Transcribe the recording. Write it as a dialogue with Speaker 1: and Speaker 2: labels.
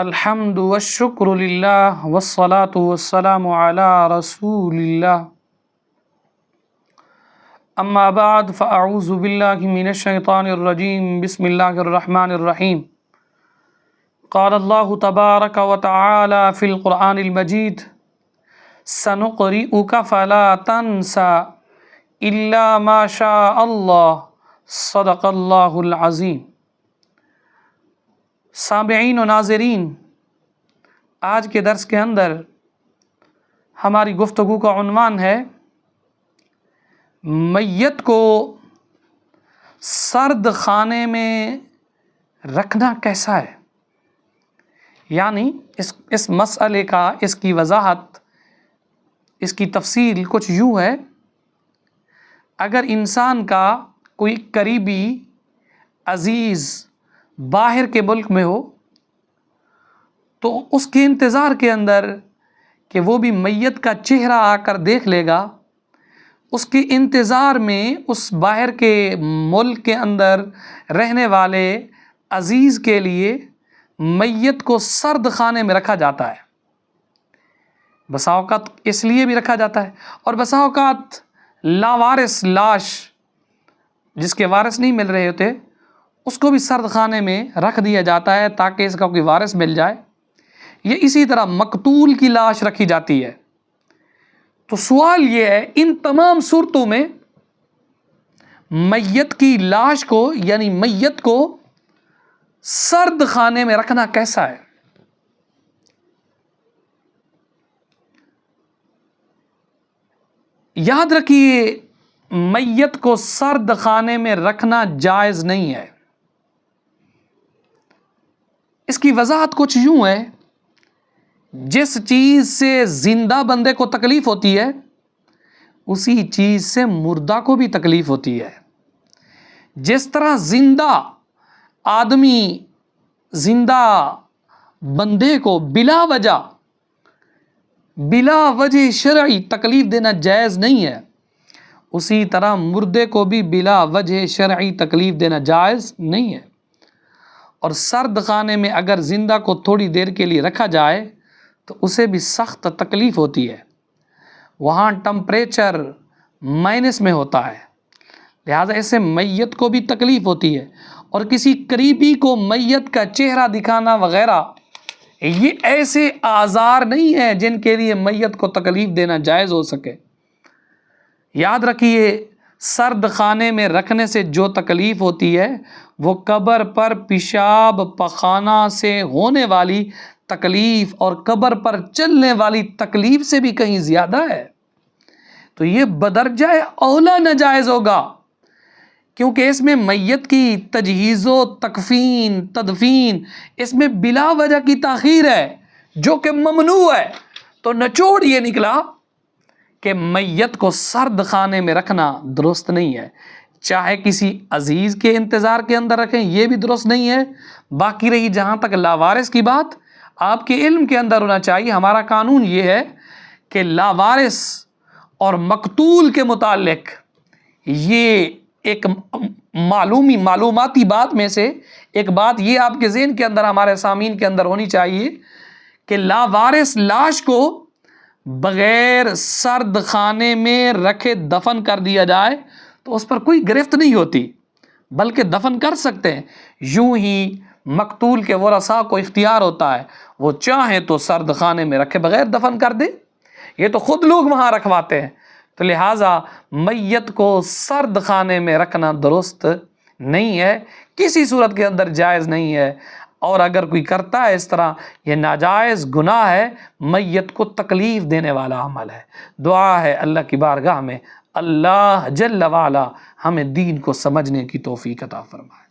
Speaker 1: الحمد والشکر للہ والصلاة والسلام علی رسول اللہ اما بعد فاعوذ باللہ من الشیطان الرجیم بسم اللہ الرحمن الرحیم قال اللہ تبارک وتعالی فی القرآن المجید سنقرئک فلا تنسى الا ما شاء اللہ صدق اللہ العظیم۔ سامعین و ناظرین، آج کے درس کے اندر ہماری گفتگو کا عنوان ہے میت کو سرد خانے میں رکھنا کیسا ہے، یعنی اس مسئلے کا، اس کی وضاحت، اس کی تفصیل کچھ یوں ہے۔ اگر انسان کا کوئی قریبی عزیز باہر کے ملک میں ہو تو اس کے انتظار کے اندر کہ وہ بھی میت کا چہرہ آ کر دیکھ لے گا، اس کے انتظار میں اس باہر کے ملک کے اندر رہنے والے عزیز کے لیے میت کو سرد خانے میں رکھا جاتا ہے۔ بسا اوقات اس لیے بھی رکھا جاتا ہے، اور بسا اوقات لاوارث لاش جس کے وارث نہیں مل رہے ہوتے اس کو بھی سرد خانے میں رکھ دیا جاتا ہے تاکہ اس کا کوئی وارث مل جائے۔ یہ اسی طرح مقتول کی لاش رکھی جاتی ہے۔ تو سوال یہ ہے، ان تمام صورتوں میں میت کی لاش کو، یعنی میت کو سرد خانے میں رکھنا کیسا ہے؟ یاد رکھیے، میت کو سرد خانے میں رکھنا جائز نہیں ہے۔ اس کی وضاحت کچھ یوں ہے، جس چیز سے زندہ بندے کو تکلیف ہوتی ہے اسی چیز سے مردہ کو بھی تکلیف ہوتی ہے۔ جس طرح زندہ آدمی، زندہ بندے کو بلا وجہ شرعی تکلیف دینا جائز نہیں ہے، اسی طرح مردے کو بھی بلا وجہ شرعی تکلیف دینا جائز نہیں ہے۔ اور سرد خانے میں اگر زندہ کو تھوڑی دیر کے لیے رکھا جائے تو اسے بھی سخت تکلیف ہوتی ہے، وہاں ٹمپریچر مائنس میں ہوتا ہے، لہٰذا اس سے میت کو بھی تکلیف ہوتی ہے۔ اور کسی قریبی کو میت کا چہرہ دکھانا وغیرہ یہ ایسے آزار نہیں ہیں جن کے لیے میت کو تکلیف دینا جائز ہو سکے۔ یاد رکھیے، سرد خانے میں رکھنے سے جو تکلیف ہوتی ہے وہ قبر پر پیشاب پخانہ سے ہونے والی تکلیف اور قبر پر چلنے والی تکلیف سے بھی کہیں زیادہ ہے۔ تو یہ بدرجہ اولا ناجائز ہوگا، کیونکہ اس میں میت کی تجہیز و تکفین، تدفین، اس میں بلا وجہ کی تاخیر ہے جو کہ ممنوع ہے۔ تو نچوڑ یہ نکلا کہ میت کو سرد خانے میں رکھنا درست نہیں ہے، چاہے کسی عزیز کے انتظار کے اندر رکھیں یہ بھی درست نہیں ہے۔ باقی رہی جہاں تک لاوارث کی بات، آپ کے علم کے اندر ہونا چاہیے، ہمارا قانون یہ ہے کہ لاوارث اور مقتول کے متعلق یہ ایک معلوماتی بات میں سے ایک بات یہ آپ کے ذہن کے اندر، ہمارے سامعین کے اندر ہونی چاہیے کہ لاوارث لاش کو بغیر سرد خانے میں رکھے دفن کر دیا جائے تو اس پر کوئی گرفت نہیں ہوتی، بلکہ دفن کر سکتے ہیں۔ یوں ہی مقتول کے ورثاء کو اختیار ہوتا ہے، وہ چاہیں تو سرد خانے میں رکھے بغیر دفن کر دیں، یہ تو خود لوگ وہاں رکھواتے ہیں۔ تو لہٰذا میت کو سرد خانے میں رکھنا درست نہیں ہے، کسی صورت کے اندر جائز نہیں ہے، اور اگر کوئی کرتا ہے اس طرح یہ ناجائز گناہ ہے، میت کو تکلیف دینے والا عمل ہے۔ دعا ہے اللہ کی بارگاہ میں اللہ جل وعلا ہمیں دین کو سمجھنے کی توفیق عطا فرمائے۔